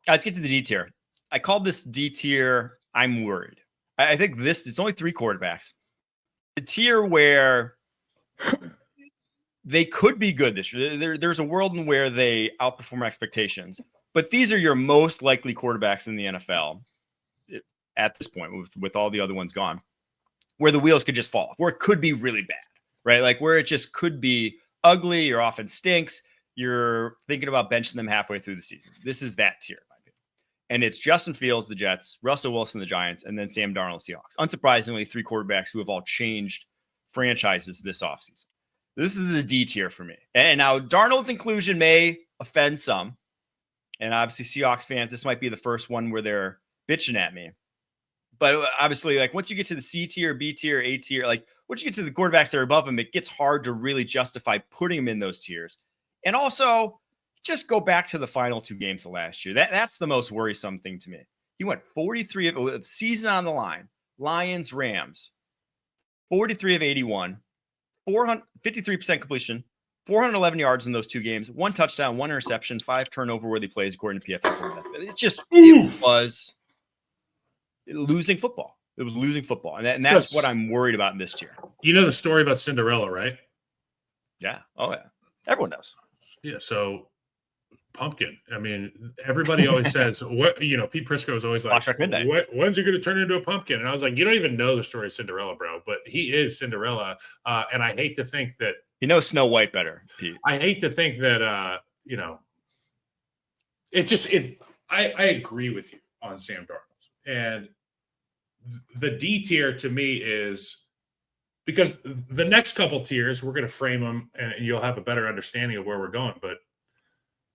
Let's get to the D tier. I called this D tier, I'm worried. I think it's only 3 quarterbacks. The tier where they could be good this year. There's a world in where they outperform expectations. But these are your most likely quarterbacks in the NFL at this point, with all the other ones gone, where the wheels could just fall off, where it could be really bad, right? Like where it just could be ugly, your offense stinks, you're thinking about benching them halfway through the season. This is that tier, in my opinion. And it's Justin Fields, the Jets, Russell Wilson, the Giants, and then Sam Darnold, Seahawks. Unsurprisingly, 3 quarterbacks who have all changed franchises this offseason. This is the D tier for me. And now Darnold's inclusion may offend some. And obviously, Seahawks fans, this might be the first one where they're bitching at me. But obviously, like once you get to the C tier, B tier, A tier, like once you get to the quarterbacks that are above them, it gets hard to really justify putting them in those tiers. And also, just go back to the final 2 games of last year. That's the most worrisome thing to me. He went 43 of the season on the line. Lions, Rams, 43 of 81, 53% completion, 411 yards in those 2 games, 1 touchdown, 1 interception, 5 turnover-worthy plays according to PFF. It was losing football. It was losing football. And that's what I'm worried about in this tier. You know the story about Cinderella, right? Yeah. Oh, yeah. Everyone knows. Yeah. So, pumpkin. I mean, everybody always says, "What?" You know, Pete Prisco is always like, "When's he going to turn into a pumpkin?" And I was like, "You don't even know the story of Cinderella, bro." But he is Cinderella, and I hate to think that he knows Snow White better, Pete. I hate to think that you know, I agree with you on Sam Darnold, and the D tier to me is because the next couple tiers we're going to frame them, and you'll have a better understanding of where we're going, but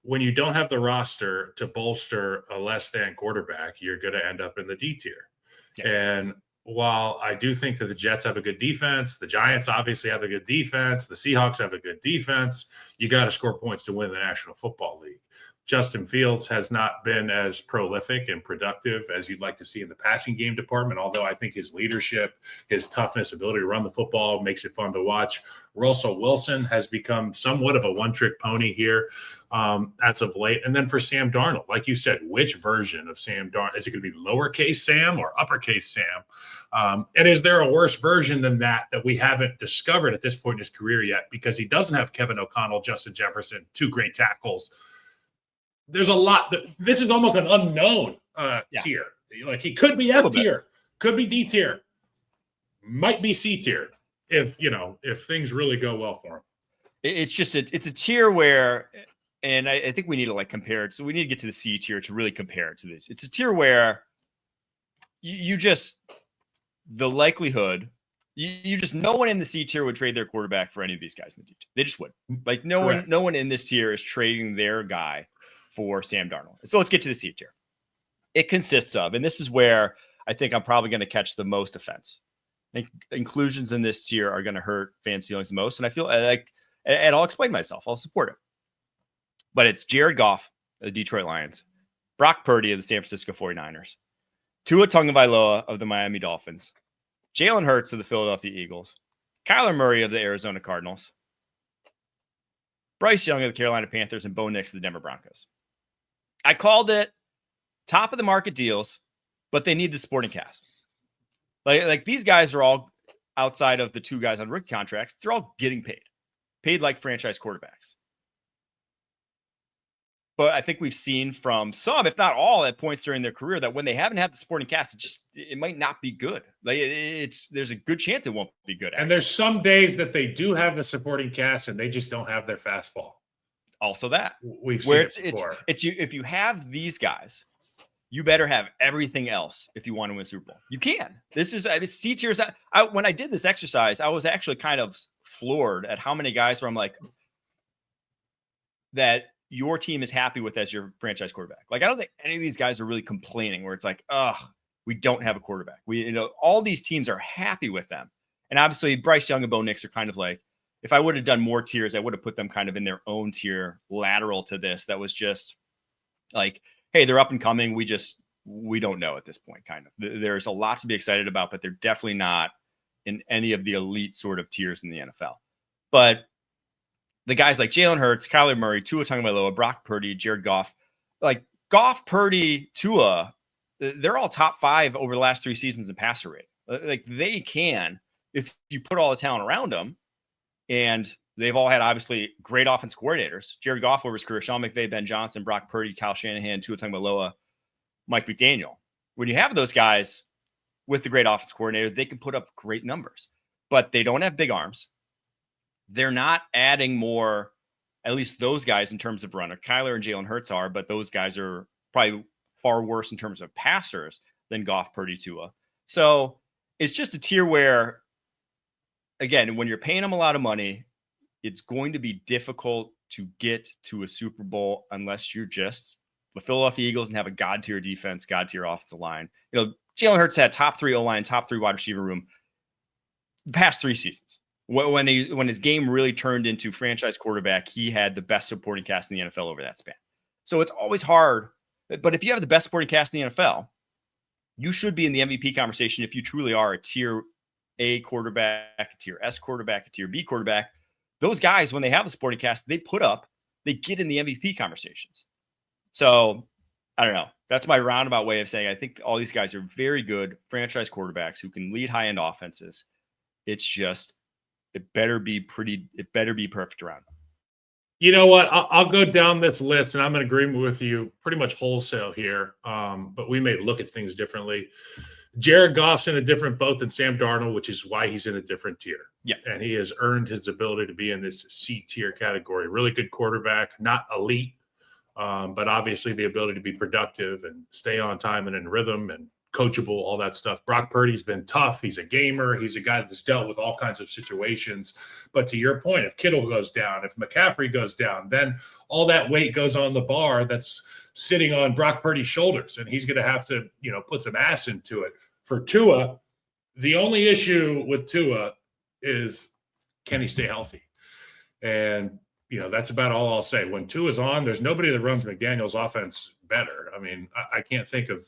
when you don't have the roster to bolster a less than quarterback, you're going to end up in the D tier. Yeah. And while I do think that the Jets have a good defense, the Giants obviously have a good defense, the Seahawks have a good defense, you got to score points to win the National Football League. Justin Fields has not been as prolific and productive as you'd like to see in the passing game department, although I think his leadership, his toughness, ability to run the football makes it fun to watch. Russell Wilson has become somewhat of a one-trick pony here as of late. And then for Sam Darnold, like you said, which version of Sam Darnold? Is it going to be lowercase Sam or uppercase Sam? And is there a worse version than that we haven't discovered at this point in his career yet? Because he doesn't have Kevin O'Connell, Justin Jefferson, 2 great tackles. There's a lot. This is almost an unknown tier. Like he could be F tier, could be D tier, might be C tier if things really go well for him. It's just it's a tier where, and I think we need to compare it. So we need to get to the C tier to really compare it to this. It's a tier where you just the likelihood. You just no one in the C tier would trade their quarterback for any of these guys in the D tier. They just would. Like no one in this tier is trading their guy for Sam Darnold. So let's get to the C tier. It consists of, and this is where I think I'm probably going to catch the most offense. I think inclusions in this tier are going to hurt fans' feelings the most. And I feel like, and I'll explain myself, I'll support it. But it's Jared Goff of the Detroit Lions, Brock Purdy of the San Francisco 49ers, Tua Tagovailoa of the Miami Dolphins, Jalen Hurts of the Philadelphia Eagles, Kyler Murray of the Arizona Cardinals, Bryce Young of the Carolina Panthers, and Bo Nix of the Denver Broncos. I called it top of the market deals, but they need the supporting cast. Like these guys are all outside of the 2 guys on rookie contracts. They're all getting paid like franchise quarterbacks. But I think we've seen from some, if not all, at points during their career that when they haven't had the supporting cast, it might not be good. Like there's a good chance it won't be good. And there's some days that they do have the supporting cast and they just don't have their fastball. Also that we've seen it before. It's you. If you have these guys, you better have everything else if you want to win a Super Bowl. You can. This is C tiers. When I did this exercise, I was actually kind of floored at how many guys where I'm like that your team is happy with as your franchise quarterback. Like I don't think any of these guys are really complaining where it's like, we don't have a quarterback. All these teams are happy with them. And obviously Bryce Young and Bo Nix are kind of like, if I would have done more tiers, I would have put them kind of in their own tier lateral to this. That was just like, hey, they're up and coming. We don't know at this point, kind of. There's a lot to be excited about, but they're definitely not in any of the elite sort of tiers in the NFL. But the guys like Jalen Hurts, Kyler Murray, Tua Tagovailoa, Brock Purdy, Jared Goff, like Goff, Purdy, Tua, they're all top 5 over the last 3 seasons in passer rate. Like they can, if you put all the talent around them, and they've all had obviously great offense coordinators. Jared Goff over his career, Sean McVay, Ben Johnson, Brock Purdy, Kyle Shanahan, Tua Tagovailoa, Mike McDaniel. When you have those guys with the great offense coordinator, they can put up great numbers, but they don't have big arms. They're not adding more, at least those guys in terms of runner. Kyler and Jalen Hurts are, but those guys are probably far worse in terms of passers than Goff, Purdy, Tua. So it's just a tier where, again, when you're paying them a lot of money, it's going to be difficult to get to a Super Bowl unless you're just the Philadelphia Eagles and have a god tier defense, god tier offensive line. You know, Jalen Hurts had top 3 O-line, top 3 wide receiver room the past 3 seasons. When his game really turned into franchise quarterback, he had the best supporting cast in the NFL over that span. So it's always hard. But if you have the best supporting cast in the NFL, you should be in the MVP conversation if you truly are a tier A quarterback, a tier S quarterback, a tier B quarterback. Those guys, when they have the supporting cast, they get in the MVP conversations. So I don't know. That's my roundabout way of saying I think all these guys are very good franchise quarterbacks who can lead high-end offenses. It's just it better be perfect around them. You know what? I'll go down this list, and I'm in agreement with you pretty much wholesale here. But we may look at things differently. Jared Goff's in a different boat than Sam Darnold, which is why he's in a different tier. Yeah. And he has earned his ability to be in this C tier category. Really good quarterback, not elite, but obviously the ability to be productive and stay on time and in rhythm and coachable, all that stuff. Brock Purdy's been tough. He's a gamer. He's a guy that's dealt with all kinds of situations. But to your point, if Kittle goes down, if McCaffrey goes down, then all that weight goes on the bar that's sitting on Brock Purdy's shoulders, and he's going to have to, put some ass into it. For Tua, the only issue with Tua is, can he stay healthy? And, that's about all I'll say. When Tua's on, there's nobody that runs McDaniel's offense better. I mean, I can't think of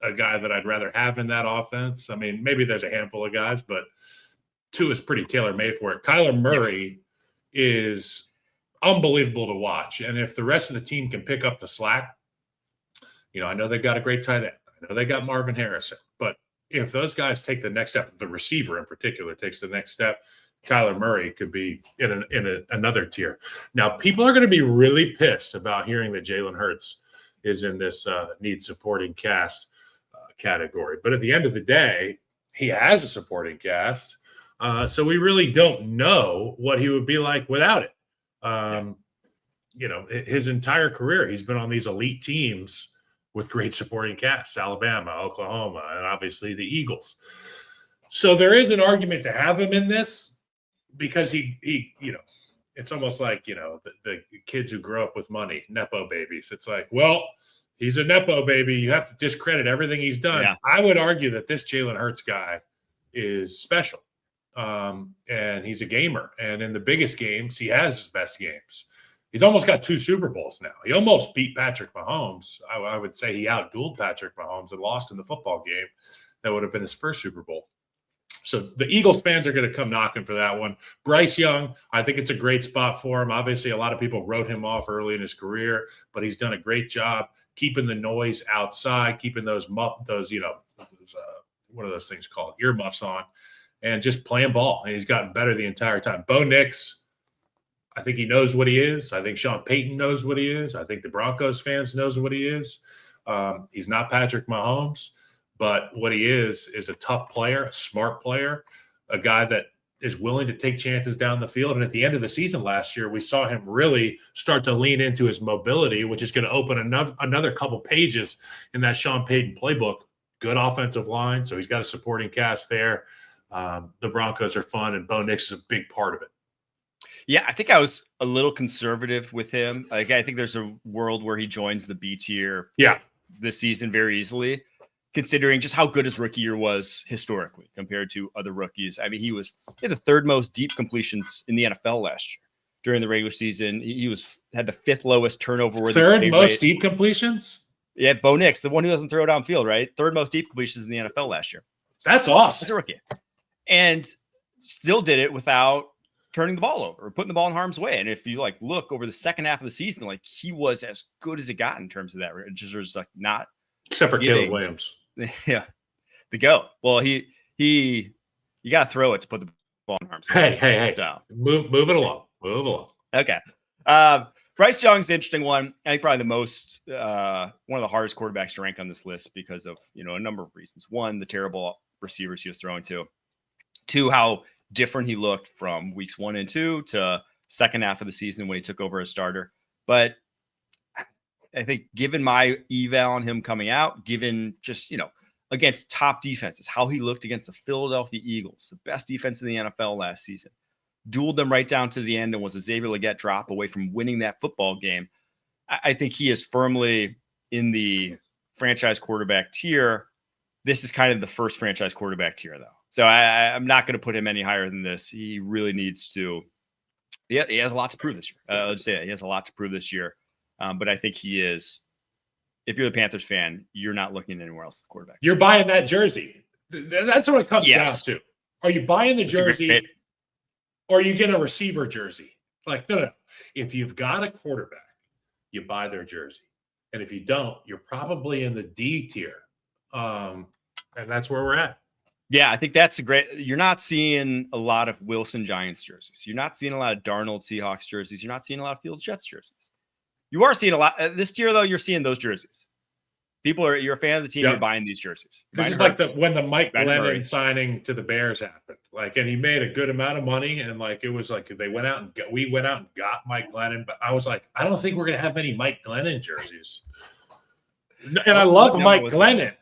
a guy that I'd rather have in that offense. I mean, maybe there's a handful of guys, but Tua is pretty tailor-made for it. Kyler Murray is unbelievable to watch. And if the rest of the team can pick up the slack, I know they've got a great tight end. I know they got Marvin Harrison. But if those guys take the next step, the receiver in particular takes the next step, Kyler Murray could be in another tier. Now, people are going to be really pissed about hearing that Jalen Hurts is in this need supporting cast category. But at the end of the day, he has a supporting cast. So we really don't know what he would be like without it. His entire career, he's been on these elite teams with great supporting casts, Alabama, Oklahoma, and obviously the Eagles. So there is an argument to have him in this because he it's almost like, the kids who grow up with money, Nepo babies. It's like, well, he's a Nepo baby. You have to discredit everything he's done. Yeah. I would argue that this Jalen Hurts guy is special. And he's a gamer. And in the biggest games, he has his best games. He's almost got 2 Super Bowls now. He almost beat Patrick Mahomes. I would say he outdueled Patrick Mahomes and lost in the football game. That would have been his first Super Bowl. So the Eagles fans are going to come knocking for that one. Bryce Young, I think it's a great spot for him. Obviously, a lot of people wrote him off early in his career, but he's done a great job keeping the noise outside, keeping those what are those things called? Earmuffs on, and just playing ball. And he's gotten better the entire time. Bo Nix, I think he knows what he is. I think Sean Payton knows what he is. I think the Broncos fans knows what he is. He's not Patrick Mahomes, but what he is a tough player, a smart player, a guy that is willing to take chances down the field. And at the end of the season last year, we saw him really start to lean into his mobility, which is going to open another couple pages in that Sean Payton playbook. Good offensive line, so he's got a supporting cast there. The Broncos are fun, and Bo Nix is a big part of it. Yeah, I think I was a little conservative with him. Like, I think there's a world where he joins the B tier this season very easily, considering just how good his rookie year was historically compared to other rookies. I mean, he had the 3rd most deep completions in the NFL last year during the regular season. He had the 5th lowest turnover. 3rd most deep completions? Yeah, Bo Nix, the one who doesn't throw downfield, right? 3rd most deep completions in the NFL last year. That's awesome. As a rookie. And still did it without turning the ball over or putting the ball in harm's way. And if you look over the second half of the season, he was as good as it got in terms of that. Just was not except for Caleb Williams. Yeah, the GOAT. Well, you got to throw it to put the ball in harm's way. Hey! So move it along. Move along. Okay. Bryce Young's the interesting one. I think probably the most one of the hardest quarterbacks to rank on this list because of a number of reasons. One, the terrible receivers he was throwing to. Two, how different he looked from weeks 1 and 2 to second half of the season when he took over as starter. But I think given my eval on him coming out, given just, against top defenses, how he looked against the Philadelphia Eagles, the best defense in the NFL last season, dueled them right down to the end and was able to get drop away from winning that football game. I think he is firmly in the franchise quarterback tier. This is kind of the first franchise quarterback tier, though. So I'm not going to put him any higher than this. He really needs to. Yeah, he has a lot to prove this year. I'll just say that. He has a lot to prove this year. But I think he is. If you're the Panthers fan, you're not looking anywhere else at the quarterback. You're buying that jersey. That's what it comes down to. Are you buying the jersey, or are you getting a receiver jersey? No. If you've got a quarterback, you buy their jersey, and if you don't, you're probably in the D tier. And that's where we're at. Yeah, I think that's a great. You're not seeing a lot of Wilson Giants jerseys. You're not seeing a lot of Darnold Seahawks jerseys. You're not seeing a lot of Fields Jets jerseys. You are seeing a lot this year, though. You're seeing those jerseys. You're a fan of the team. Yep. You're buying these jerseys. This is like when the Mike Glennon signing to the Bears happened. And he made a good amount of money, and it was we went out and got Mike Glennon. But I was like, I don't think we're gonna have any Mike Glennon jerseys. And I love Mike Glennon.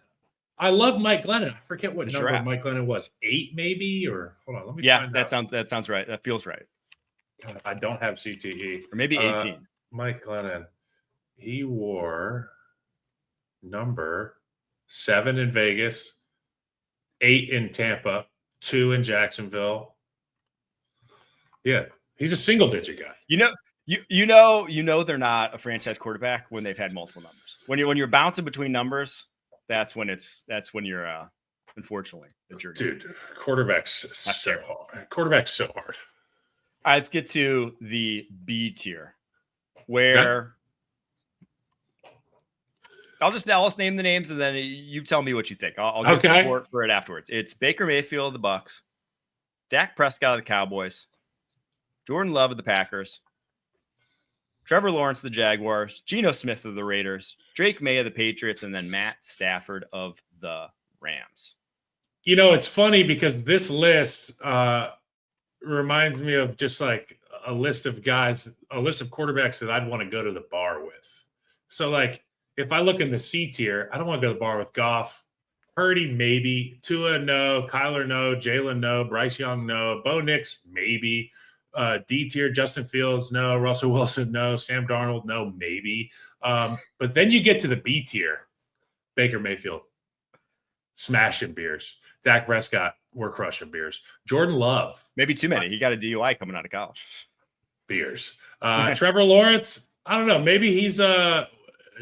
I love Mike Glennon. I forget what number Mike Glennon was. 8 maybe, or hold on, let me find out. That sounds right. That feels right. God, I don't have CTE. Or maybe 18. Mike Glennon. He wore number 7 in Vegas, 8 in Tampa, 2 in Jacksonville. Yeah, he's a single digit guy. You know they're not a franchise quarterback when they've had multiple numbers. When you're bouncing between numbers, that's when you're unfortunately dude. Quarterbacks so hard. Quarterbacks so hard. All right, let's get to the B tier, where I'll just name the names and then you tell me what you think. I'll give support for it afterwards. It's Baker Mayfield of the Bucs, Dak Prescott of the Cowboys, Jordan Love of the Packers, Trevor Lawrence of the Jaguars, Geno Smith of the Raiders, Drake May of the Patriots, and then Matt Stafford of the Rams. It's funny because this list reminds me of just like a list of quarterbacks that I'd want to go to the bar with. So if I look in the C tier, I don't want to go to the bar with Goff. Purdy, maybe. Tua, no. Kyler, no. Jalen, no. Bryce Young, no. Bo Nix, maybe. D tier, Justin Fields, no. Russell Wilson, no. Sam Darnold, no, maybe. But then you get to the B tier. Baker Mayfield, smashing beers. Dak Prescott, we're crushing beers. Jordan Love. Maybe too many. He got a DUI coming out of college. Beers. Trevor Lawrence, I don't know. Maybe he's a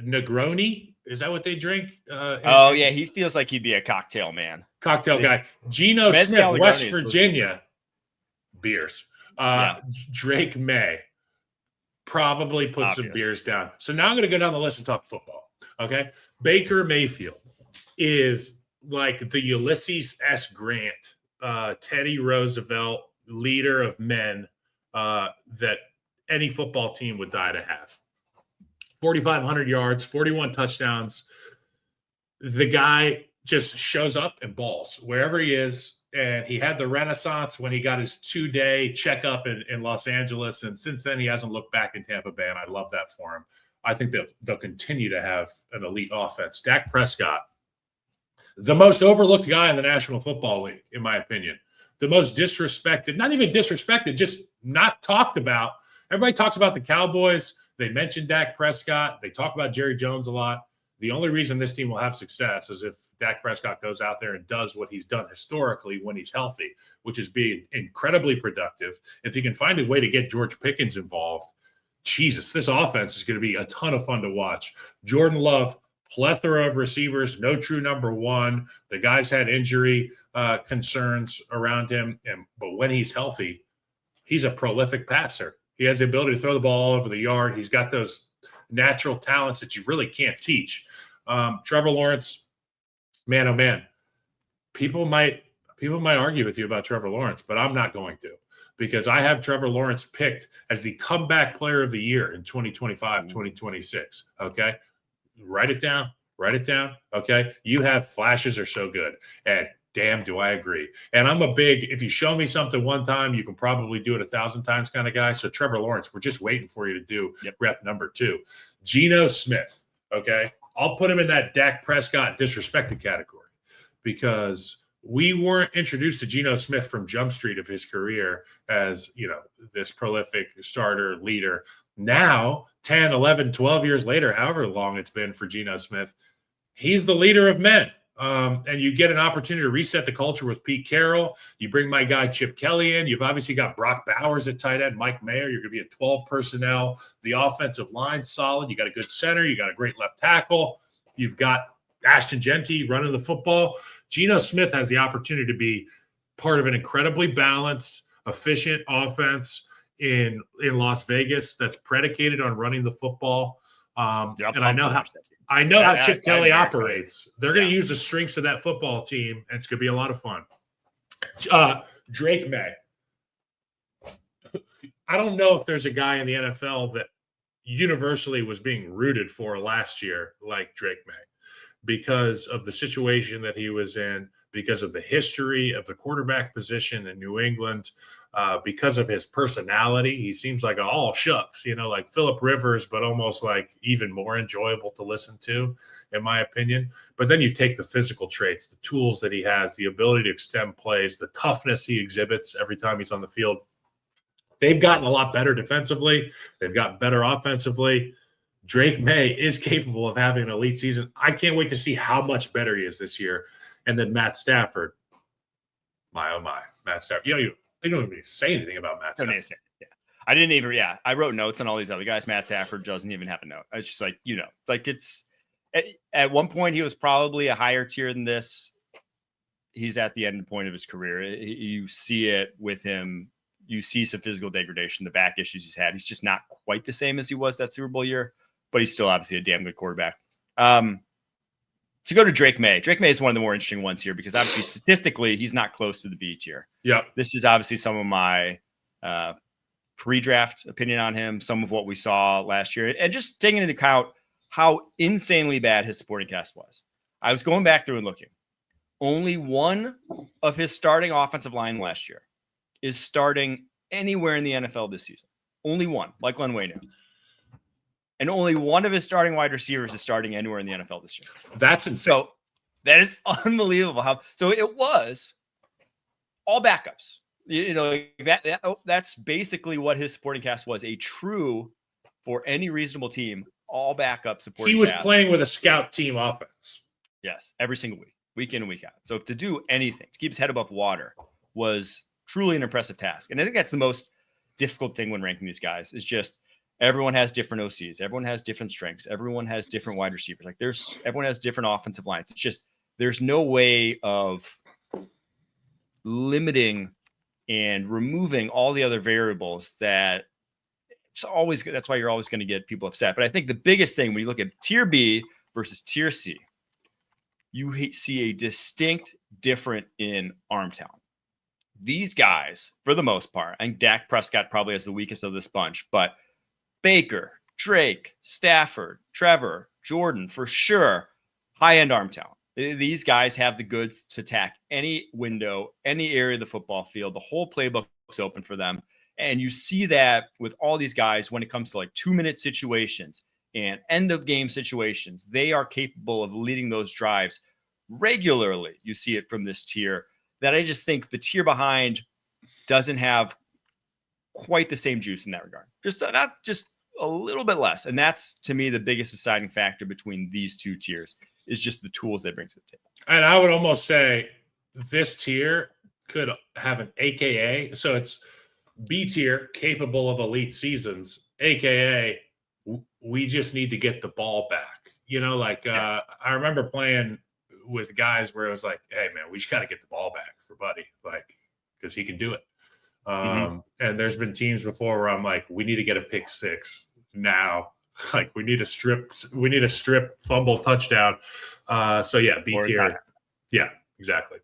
Negroni. Is that what they drink? Yeah. He feels like he'd be a cocktail man. Cocktail guy. Geno Smith, West Virginia. Beers. Drake May probably put some beers down. So now I'm going to go down the list and talk football. Okay. Baker Mayfield is like the Ulysses S. Grant, Teddy Roosevelt, leader of men that any football team would die to have. 4,500 yards, 41 touchdowns. The guy just shows up and balls wherever he is. And he had the renaissance when he got his 2-day checkup in Los Angeles. And since then, he hasn't looked back in Tampa Bay. And I love that for him. I think that they'll continue to have an elite offense. Dak Prescott, the most overlooked guy in the National Football League, in my opinion. The most disrespected, not even disrespected, just not talked about. Everybody talks about the Cowboys. They mention Dak Prescott. They talk about Jerry Jones a lot. The only reason this team will have success is if Dak Prescott goes out there and does what he's done historically when he's healthy, which is being incredibly productive. If he can find a way to get George Pickens involved, Jesus, this offense is going to be a ton of fun to watch. Jordan Love, plethora of receivers, no true number one. The guy's had injury concerns around him, but when he's healthy, he's a prolific passer. He has the ability to throw the ball all over the yard. He's got those natural talents that you really can't teach. Trevor Lawrence, man, oh man, people might argue with you about Trevor Lawrence, but I'm not going to, because I have Trevor Lawrence picked as the comeback player of the year in 2025, 2026. Okay. Write it down. Okay. You have flashes are so good. And damn, do I agree. And I'm a big, if you show me something one time, you can probably do it 1,000 times kind of guy. So Trevor Lawrence, we're just waiting for you to do rep number 2. Geno Smith. Okay. I'll put him in that Dak Prescott disrespected category, because we weren't introduced to Geno Smith from Jump Street of his career as, this prolific starter leader. Now, 10, 11, 12 years later, however long it's been for Geno Smith, he's the leader of men. And you get an opportunity to reset the culture with Pete Carroll. You bring my guy Chip Kelly in. You've obviously got Brock Bowers at tight end, Mike Mayer. You're going to be at 12 personnel. The offensive line's solid. You got a good center. You got a great left tackle. You've got Ashton Genty running the football. Geno Smith has the opportunity to be part of an incredibly balanced, efficient offense in Las Vegas that's predicated on running the football. And I know how Chip Kelly operates. They're going to use the strengths of that football team, and it's going to be a lot of fun. Drake May. I don't know if there's a guy in the NFL that universally was being rooted for last year like Drake May, because of the situation that he was in, because of the history of the quarterback position in New England, because of his personality. He seems like all shucks, like Phillip Rivers, but almost like even more enjoyable to listen to, in my opinion. But then you take the physical traits, the tools that he has, the ability to extend plays, the toughness he exhibits every time he's on the field. They've gotten a lot better defensively. They've gotten better offensively. Drake May is capable of having an elite season. I can't wait to see how much better he is this year. And then Matt Stafford. My, oh my, Matt Stafford. You don't even say anything about Matt Stafford. I didn't even, I wrote notes on all these other guys. Matt Stafford doesn't even have a note. It's just like, it's at one point he was probably a higher tier than this. He's at the end point of his career. You see it with him. You see some physical degradation, the back issues he's had. He's just not quite the same as he was that Super Bowl year, but he's still obviously a damn good quarterback. To go to Drake May. Drake May is one of the more interesting ones here, because obviously statistically he's not close to the B tier. Yeah. This is obviously some of my pre-draft opinion on him, some of what we saw last year, and just taking into account how insanely bad his supporting cast was. I was going back through and looking. Only one of his starting offensive line last year is starting anywhere in the NFL this season. Only one, like Glenn Wayne. And only one of his starting wide receivers is starting anywhere in the NFL this year. That's insane. So that is unbelievable. So it was all backups. That's basically what his supporting cast was. A true, for any reasonable team, all backup supporting cast. He was playing with a scout team offense. Yes, every single week in and week out. So to do anything, to keep his head above water, was truly an impressive task. And I think that's the most difficult thing when ranking these guys, is just everyone has different OCs. Everyone has different strengths. Everyone has different wide receivers. Like everyone has different offensive lines. It's just, there's no way of limiting and removing all the other variables that it's always good. That's why you're always going to get people upset. But I think the biggest thing when you look at tier B versus tier C, you see a distinct difference in arm talent. These guys, for the most part, I think Dak Prescott probably has the weakest of this bunch, but Baker, Drake, Stafford, Trevor, Jordan, for sure, high-end arm talent. These guys have the goods to attack any window, any area of the football field. The whole playbook's open for them. And you see that with all these guys when it comes to like 2-minute situations and end-of-game situations. They are capable of leading those drives regularly. You see it from this tier. That I just think the tier behind doesn't have quite the same juice in that regard. Just not just a little bit less. And that's, to me, the biggest deciding factor between these two tiers is just the tools they bring to the table. And I would almost say this tier could have an AKA. So it's B tier, capable of elite seasons, AKA we just need to get the ball back. I remember playing with guys where it was like, hey, man, we just got to get the ball back for Buddy, because he can do it. And there's been teams before where I'm like, we need to get a pick six now. Like we need a strip fumble touchdown. So yeah, B tier. Yeah, exactly.